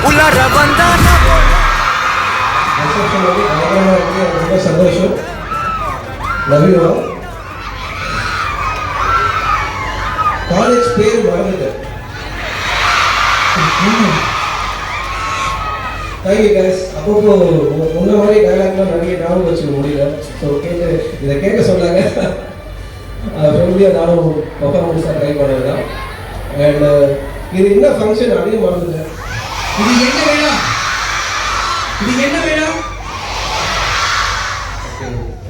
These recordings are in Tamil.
உள்ளார வந்தா ரொம்ப சந்தோஷம். Love you all. காலேஜ் பேர் மறந்துட்டேன். Thank you guys. அப்பப்போ முன்ன மாதிரி டைலாக்லாம் நிறைய ஞாபகம் வச்சுக்க முடியல. ஸோ இதை கேட்க சொன்னாங்க. ஃபேமிலியாக நானும் பர்ஃபார்மன்ஸாக ட்ரை பண்ணது தான். அண்ட் இது என்ன ஃபங்க்ஷன் அதையும் மறந்துட்டேன். இது என்ன வேணும்? இது என்ன வேணும்?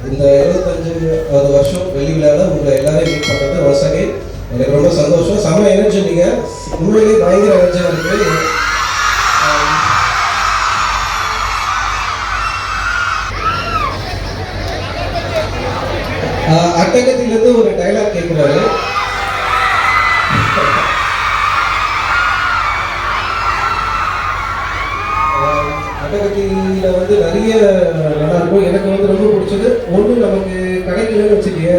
இந்த 25வது வருஷம் வெள்ளி விழாவில் உங்களை எல்லாரையும் மீட் பண்ணுறது ஒன்ஸ் அகைன் எனக்கு ரொம்ப சந்தோஷம். செம்ம எனர்ஜி. நீங்கள் உண்மையிலேயே பயங்கர எனர்ஜியாக இருக்குது. அட்டகத்திலிருந்து ஒரு டைலாக் கேட்குறாரு. அட்டகத்தில வந்து நிறைய நல்லா இருக்கும். எனக்கு வந்து ரொம்ப பிடிச்சது ஒன்றும் நமக்கு கிடைக்கலன்னு வச்சுக்கீங்க,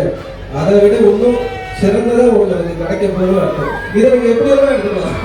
அதை விட இன்னும் சிறந்ததாக ஒன்று நமக்கு கிடைக்க போகணும்னு அர்த்தம். இதை நீங்கள் எப்படியெல்லாம் எடுத்துக்கலாம்.